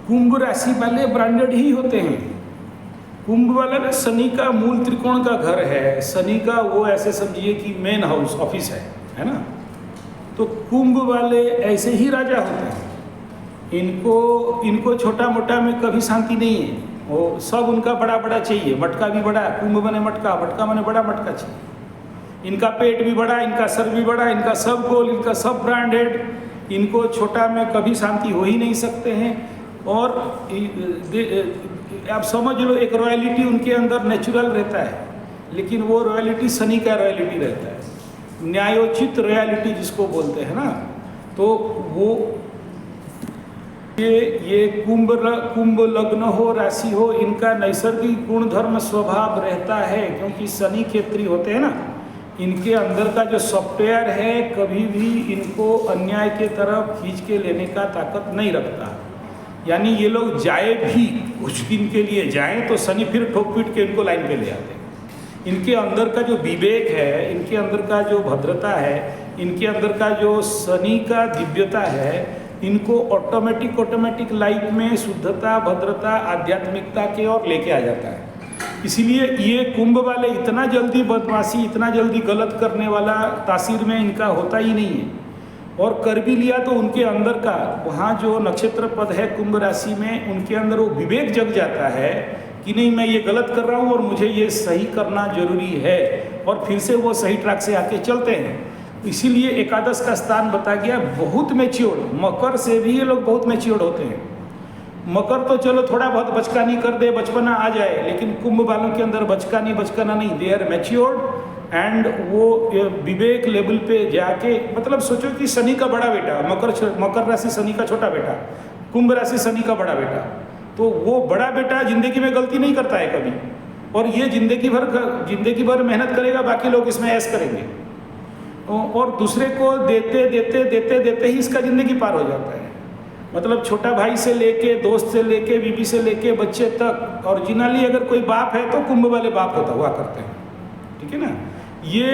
कुंभ राशि वाले ब्रांडेड ही होते हैं। कुंभ वाला ना शनि का मूल त्रिकोण का घर है, शनि का वो ऐसे समझिए कि मेन हाउस ऑफिस है ना। तो कुंभ वाले ऐसे ही राजा होते हैं। इनको छोटा मोटा में कभी शांति नहीं है, वो सब उनका बड़ा बड़ा चाहिए। मटका भी बड़ा, कुंभ बने मटका, मटका बने बड़ा मटका चाहिए। इनका पेट भी बड़ा, इनका सर भी बड़ा, इनका सब गोल, इनका सब ब्रांडेड। इनको छोटा में कभी शांति हो ही नहीं सकते हैं। और आप समझ लो एक रॉयलिटी उनके अंदर नेचुरल रहता है, लेकिन वो रॉयलिटी शनि का रॉयलिटी रहता है, न्यायोचित रॉयलिटी जिसको बोलते हैं ना। तो वो ये कुंभ लग्न हो, राशि हो, इनका नैसर्गिक गुणधर्म स्वभाव रहता है, क्योंकि शनि क्षेत्री होते हैं ना। इनके अंदर का जो सॉफ्टवेयर है कभी भी इनको अन्याय के तरफ खींच के लेने का ताकत नहीं रखता। यानी ये लोग जाए भी कुछ दिन के लिए जाएं तो शनि फिर ठोक पीट के इनको लाइन पे ले आते हैं। इनके अंदर का जो विवेक है, इनके अंदर का जो भद्रता है, इनके अंदर का जो शनि का दिव्यता है, इनको ऑटोमेटिक लाइफ में शुद्धता, भद्रता, आध्यात्मिकता के ओर लेके आ जाता है। इसीलिए ये कुंभ वाले इतना जल्दी बदमाशी, इतना जल्दी गलत करने वाला तासीर में इनका होता ही नहीं है। और कर भी लिया तो उनके अंदर का वहाँ जो नक्षत्र पद है कुंभ राशि में, उनके अंदर वो विवेक जग जाता है कि नहीं मैं ये गलत कर रहा हूँ और मुझे ये सही करना जरूरी है, और फिर से वो सही ट्रैक से आके चलते हैं। इसीलिए एकादश का स्थान बता गया बहुत मैच्योर। मकर से भी ये लोग बहुत मैच्योर होते हैं। मकर तो चलो थोड़ा बहुत बचकानी कर दे, बचपना आ जाए, लेकिन कुंभ वालों के अंदर बचकाना नहीं, दे आर मैच्योर्ड। एंड वो विवेक लेवल पे जाके, मतलब सोचो कि शनि का बड़ा बेटा, मकर राशि शनि का छोटा बेटा, कुंभ राशि शनि का बड़ा बेटा, तो वो बड़ा बेटा जिंदगी में गलती नहीं करता है कभी, और ये जिंदगी भर मेहनत करेगा, बाकी लोग इसमें ऐश करेंगे, और दूसरे को देते ही इसका ज़िंदगी पार हो जाता है। मतलब छोटा भाई से लेके, दोस्त से लेके, बीबी से लेके, बच्चे तक, ओरिजिनली अगर कोई बाप है तो कुंभ वाले बाप हुआ करते हैं, ठीक है ना। ये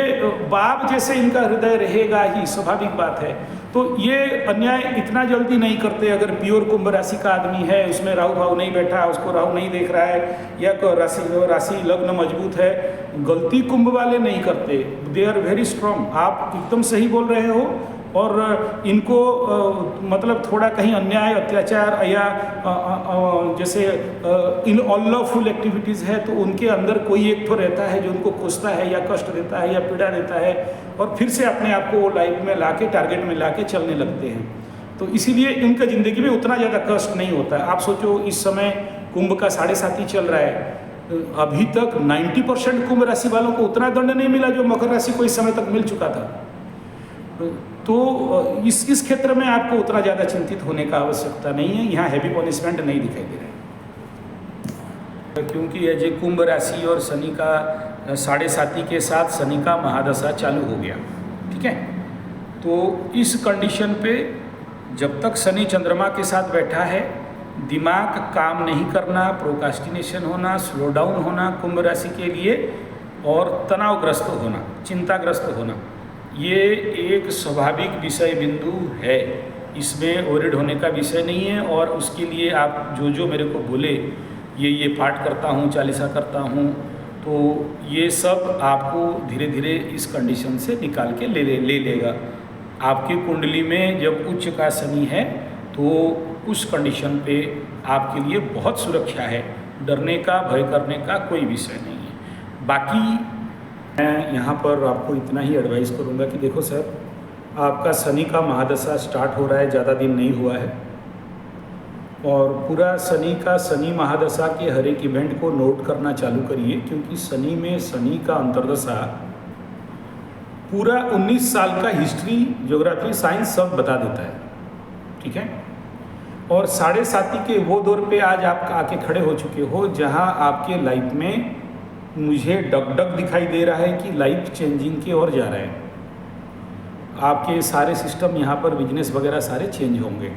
बाप जैसे इनका हृदय रहेगा ही, स्वाभाविक बात है। तो ये अन्याय इतना जल्दी नहीं करते। अगर प्योर कुंभ राशि का आदमी है, उसमें राहु भाव नहीं बैठा, उसको राहु नहीं देख रहा है, या राशि लग्न मजबूत है, गलती कुंभ वाले नहीं करते। They are very strong. आप एकदम सही बोल रहे हो। और इनको मतलब थोड़ा कहीं अन्याय, अत्याचार या जैसे इन अनलॉफुल एक्टिविटीज़ है तो उनके अंदर कोई एक तो रहता है जो उनको कोसता है या कष्ट देता है या पीड़ा देता है, और फिर से अपने आप को लाइफ में लाके, टारगेट में लाके चलने लगते हैं। तो इसीलिए इनका ज़िंदगी में उतना ज़्यादा कष्ट नहीं होता है। आप सोचो इस समय कुंभ का 7.5 चल रहा है, अभी तक 90% कुंभ राशि वालों को उतना दंड नहीं मिला जो मकर राशि को इस समय तक मिल चुका था। तो इस क्षेत्र में आपको उतना ज़्यादा चिंतित होने का आवश्यकता नहीं है। यहाँ हैवी पनिशमेंट नहीं दिखाई दे रहा है, क्योंकि ये जो कुंभ राशि और शनि का 7.5 के साथ शनि का महादशा चालू हो गया, ठीक है। तो इस कंडीशन पे जब तक शनि चंद्रमा के साथ बैठा है, दिमाग काम नहीं करना, प्रोकास्टिनेशन होना, स्लो डाउन होना कुंभ राशि के लिए, और तनावग्रस्त होना, चिंताग्रस्त होना, ये एक स्वाभाविक विषय बिंदु है। इसमें वरीड होने का विषय नहीं है। और उसके लिए आप जो मेरे को बोले, ये पाठ करता हूँ, चालीसा करता हूँ, तो ये सब आपको धीरे धीरे इस कंडीशन से निकाल के ले लेगा। आपकी कुंडली में जब उच्च का शनि है तो उस कंडीशन पे आपके लिए बहुत सुरक्षा है, डरने का, भय करने का कोई विषय नहीं है। बाकी मैं यहाँ पर आपको इतना ही एडवाइस करूँगा कि देखो सर, आपका शनि का महादशा स्टार्ट हो रहा है, ज़्यादा दिन नहीं हुआ है, और पूरा शनि महादशा के हर एक इवेंट को नोट करना चालू करिए, क्योंकि शनि में शनि का अंतर्दशा पूरा 19 साल का हिस्ट्री, ज्योग्राफी, साइंस सब बता देता है, ठीक है। और 7.5 के वो दौर पे आज आप आके खड़े हो चुके हो जहाँ आपके लाइफ में मुझे डग दिखाई दे रहा है कि लाइफ चेंजिंग की ओर जा रहा है। आपके सारे सिस्टम यहाँ पर, बिजनेस वगैरह सारे चेंज होंगे।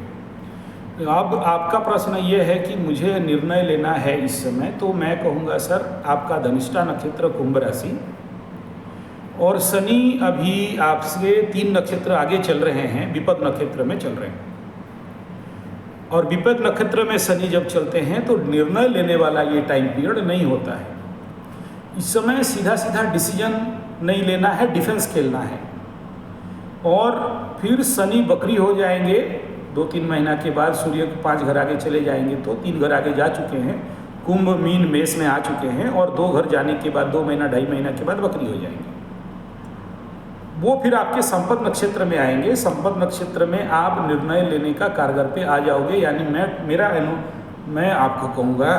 अब आपका प्रश्न ये है कि मुझे निर्णय लेना है इस समय, तो मैं कहूँगा सर, आपका धनिष्ठा नक्षत्र कुंभ राशि, और शनि अभी आपसे 3 नक्षत्र आगे चल रहे हैं, विपद नक्षत्र में चल रहे हैं। और विपद नक्षत्र में शनि जब चलते हैं तो निर्णय लेने वाला ये टाइम पीरियड नहीं होता है। इस समय सीधा सीधा डिसीजन नहीं लेना है, डिफेंस खेलना है। और फिर शनि बकरी हो जाएंगे 2-3 महीना के बाद, सूर्य 5 घर आगे चले जाएंगे तो 3 घर आगे जा चुके हैं, कुंभ मीन मेष में आ चुके हैं, और 2 घर जाने के बाद 2 महीना 2.5 महीना के बाद बकरी हो जाएंगे। वो फिर आपके संपद नक्षत्र में आएंगे। संपद नक्षत्र में आप निर्णय लेने का कारगर पे आ जाओगे। यानी मैं आपको कहूँगा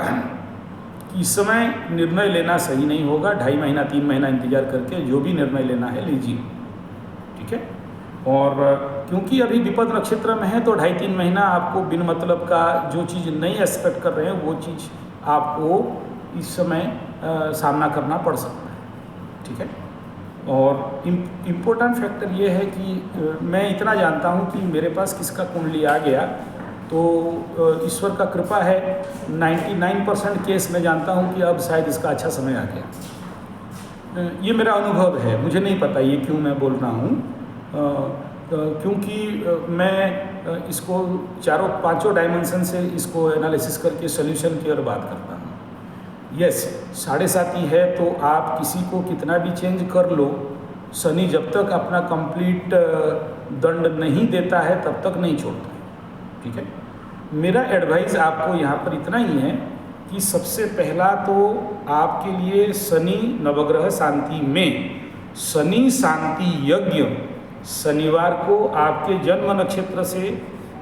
कि इस समय निर्णय लेना सही नहीं होगा। 2.5 महीना 3 महीना इंतजार करके जो भी निर्णय लेना है लीजिए, ठीक है। और क्योंकि अभी विपद नक्षत्र में है तो 2.5-3 महीना आपको बिन मतलब का जो चीज़ नहीं एक्सपेक्ट कर रहे हैं वो चीज़ आपको इस समय सामना करना पड़ सकता है, ठीक है। और इम्पोर्टेंट फैक्टर ये है कि मैं इतना जानता हूँ कि मेरे पास किसका कुंडली आ गया तो ईश्वर का कृपा है, 99% केस मैं जानता हूँ कि अब शायद इसका अच्छा समय आ गया। ये मेरा अनुभव है, मुझे नहीं पता ये क्यों मैं बोल रहा हूँ, क्योंकि मैं इसको 4-5 डायमेंशन से इसको एनालिसिस करके सोल्यूशन की ओर बात करता हूँ। यस, 7.5 ही है तो आप किसी को कितना भी चेंज कर लो, शनि जब तक अपना कंप्लीट दंड नहीं देता है तब तक नहीं छोड़ता है, ठीक है। मेरा एडवाइस आपको यहाँ पर इतना ही है कि सबसे पहला तो आपके लिए शनि नवग्रह शांति में शनि शांति यज्ञ शनिवार को आपके जन्म नक्षत्र से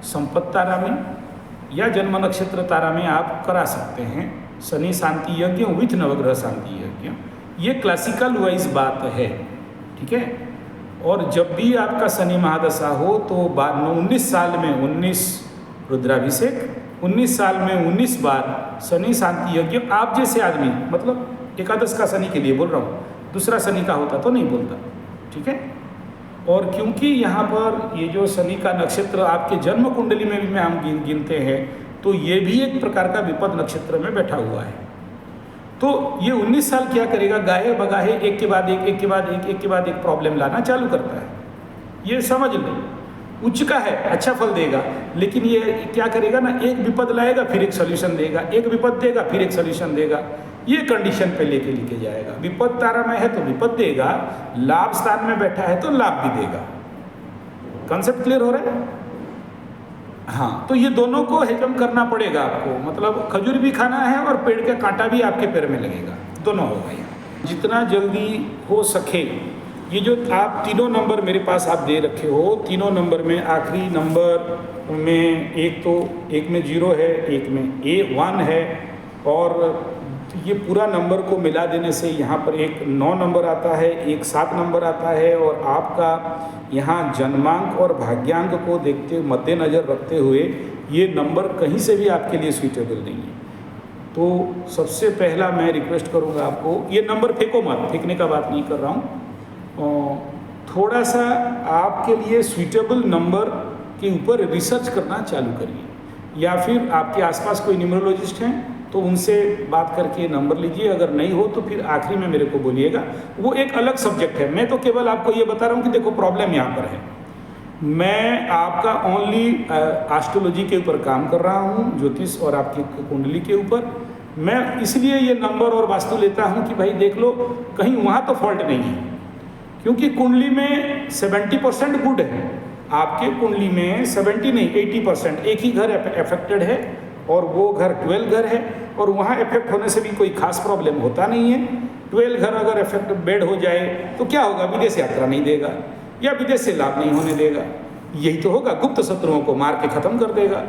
संपत्ति तारा में या जन्म नक्षत्र तारा में आप करा सकते हैं। शनि शांति यज्ञ विथ नवग्रह शांति यज्ञ, ये क्लासिकल वाइज बात है, ठीक है। और जब भी आपका शनि महादशा हो तो 19 साल में 19 रुद्राभिषेक, 19 साल में 19 बार शनि शांति यज्ञ। आप जैसे आदमी, मतलब एकादश का शनि के लिए बोल रहा हूँ, दूसरा शनि का होता तो नहीं बोलता, ठीक है। और क्योंकि यहाँ पर ये जो शनि का नक्षत्र आपके जन्म कुंडली में भी हम गिनते हैं तो ये भी एक प्रकार का विपद नक्षत्र में बैठा हुआ है। तो ये 19 साल क्या करेगा, गाहे बगाहे एक के बाद एक प्रॉब्लम लाना चालू करता है। ये समझ लो, उच्च का है, अच्छा फल देगा, लेकिन ये क्या करेगा ना, एक विपद लाएगा फिर एक सोल्यूशन देगा, एक विपद देगा फिर एक सोल्यूशन देगा, ये कंडीशन पे लेके जाएगा। विपद तारा में है तो विपद देगा, लाभ स्थान में बैठा है तो लाभ भी देगा। कॉन्सेप्ट क्लियर हो रहा है? हाँ, तो ये दोनों को हेजम करना पड़ेगा आपको, मतलब खजूर भी खाना है और पेड़ का कांटा भी आपके पैर में लगेगा, दोनों होगा। ये जितना जल्दी हो सके, ये जो आप तीनों नंबर मेरे पास आप दे रखे हो, तीनों नंबर में आखिरी नंबर में एक में 0 है, एक में 1 है, और ये पूरा नंबर को मिला देने से यहाँ पर एक 9 नंबर आता है, एक 7 नंबर आता है। और आपका यहाँ जन्मांक और भाग्यांक को देखते मद्देनज़र रखते हुए ये नंबर कहीं से भी आपके लिए सूटेबल नहीं है। तो सबसे पहला मैं रिक्वेस्ट करूँगा आपको, ये नंबर फेंको मत, फेंकने का बात नहीं कर रहा हूँ, थोड़ा सा आपके लिए सूटेबल नंबर के ऊपर रिसर्च करना चालू करिए, या फिर आपके आसपास कोई न्यूमरोलॉजिस्ट हैं तो उनसे बात करके नंबर लीजिए। अगर नहीं हो तो फिर आखिरी में मेरे को बोलिएगा, वो एक अलग सब्जेक्ट है। मैं तो केवल आपको ये बता रहा हूँ कि देखो प्रॉब्लम यहाँ पर है। मैं आपका ओनली एस्ट्रोलॉजी के ऊपर काम कर रहा हूँ, ज्योतिष और आपकी कुंडली के ऊपर। मैं इसलिए ये नंबर और वास्तु लेता हूँ कि भाई देख लो कहीं वहाँ तो फॉल्ट नहीं है, क्योंकि कुंडली में 70% गुड है, आपके कुंडली में 70 नहीं 80%, एक ही घर अफेक्टेड है और वो घर 12 घर है, और वहाँ इफेक्ट होने से भी कोई खास प्रॉब्लम होता नहीं है। 12 घर अगर इफेक्ट बेड हो जाए तो क्या होगा, विदेश यात्रा नहीं देगा या विदेश से लाभ नहीं होने देगा, यही तो होगा। गुप्त शत्रुओं को मार के ख़त्म कर देगा,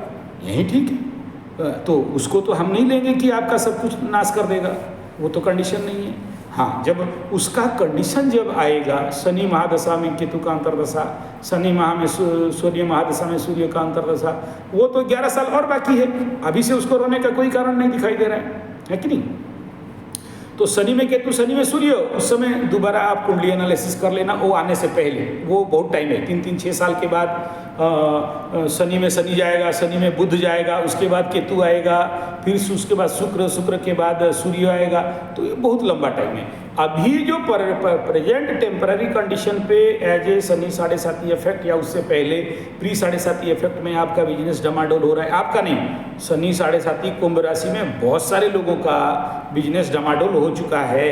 यही ठीक है। तो उसको तो हम नहीं लेंगे कि आपका सब कुछ नाश कर देगा, वो तो कंडीशन नहीं है। हाँ, जब उसका कंडीशन जब आएगा, शनि महादशा में केतु का अंतर्दशा, शनि माह में सूर्य महादशा में सूर्य का अंतर्दशा, वो तो 11 साल और बाकी है, अभी से उसको रोने का कोई कारण नहीं दिखाई दे रहा है कि नहीं। तो शनि में केतु, शनि में सूर्य, उस समय दोबारा आप कुंडली एनालिसिस कर लेना, वो आने से पहले, वो बहुत टाइम है, 3-6 साल के बाद शनि में शनि जाएगा, शनि में बुध जाएगा, उसके बाद केतु आएगा, फिर उसके बाद शुक्र के बाद सूर्य आएगा, तो ये बहुत लंबा टाइम है। अभी जो प्रेजेंट टेम्पररी कंडीशन पे एज ए शनि 7.5 इफेक्ट या उससे पहले प्री 7.5 इफेक्ट में आपका बिजनेस डमाडोल हो रहा है, आपका नहीं, शनि 7.5 कुंभ राशि में बहुत सारे लोगों का बिजनेस डमाडोल हो चुका है,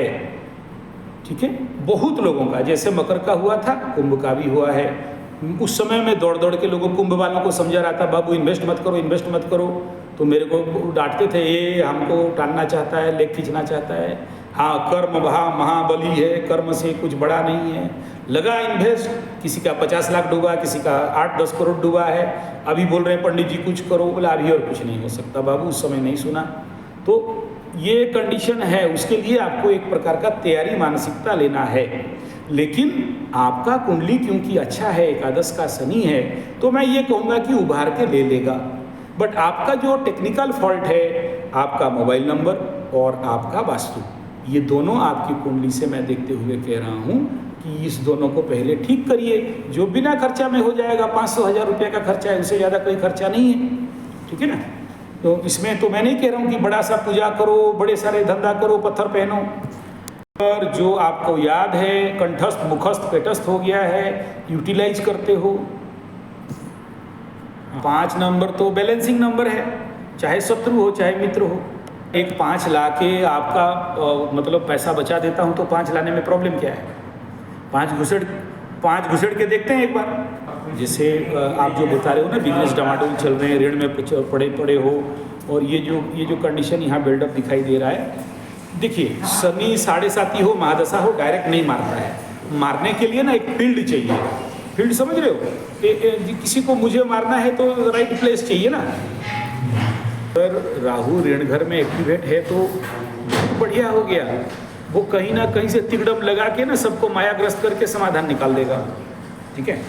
ठीक है, बहुत लोगों का, जैसे मकर का हुआ था कुंभ का भी हुआ है। उस समय में दौड़ दौड़ के लोगों कुंभ वालों को समझा रहा था बाबू इन्वेस्ट मत करो, इन्वेस्ट मत करो, तो मेरे को डांटते थे ये हमको टालना चाहता है, लेग खींचना चाहता है। हाँ, कर्म महाबली है, कर्म से कुछ बड़ा नहीं है, लगा इन्वेस्ट, किसी का 50 लाख डूबा, किसी का 8-10 करोड़ डूबा है, अभी बोल रहे हैं पंडित जी कुछ करो, बोला अभी और कुछ नहीं हो सकता बाबू, उस समय नहीं सुना। तो ये कंडीशन है, उसके लिए आपको एक प्रकार का तैयारी मानसिकता लेना है। लेकिन आपका कुंडली क्योंकि अच्छा है, एकादश का शनि है, तो मैं ये कहूँगा कि उभार के ले लेगा। बट आपका जो टेक्निकल फॉल्ट है, आपका मोबाइल नंबर और आपका वास्तु, ये दोनों आपकी कुंडली से मैं देखते हुए कह रहा हूँ कि इस दोनों को पहले ठीक करिए, जो बिना खर्चा में हो जाएगा। 500,000 रुपये का खर्चा है, उससे ज़्यादा कोई खर्चा नहीं है, ठीक है ना। तो इसमें तो मैं नहीं कह रहा हूँ कि बड़ा सा पूजा करो, बड़े सारे धंधा करो, पत्थर पहनो, पर जो आपको याद है कंठस्थ मुखस्थ पेटस्थ हो गया है, यूटिलाइज करते हो। 5 नंबर तो बैलेंसिंग नंबर है, चाहे शत्रु हो चाहे मित्र हो। एक 5 ला के आपका मतलब पैसा बचा देता हूँ, तो 5 लाने में प्रॉब्लम क्या है? 5 घुसड़ के देखते हैं एक बार। जैसे आप जो बता रहे हो ना, बिजनेस डमाडोल चल रहे हैं, ऋण में पड़े हो, और ये जो कंडीशन यहाँ बिल्डअप दिखाई दे रहा है, देखिए शनि 7.5 हो, महादशा हो, डायरेक्ट नहीं मारता है। मारने के लिए ना एक फील्ड चाहिए, फील्ड समझ रहे हो, किसी को मुझे मारना है तो राइट प्लेस चाहिए ना। अगर राहु ऋण घर में एक्टिवेट है तो बहुत बढ़िया हो गया, वो कहीं ना कहीं से तिगड़म लगा के ना सबको मायाग्रस्त करके समाधान निकाल देगा, ठीक है।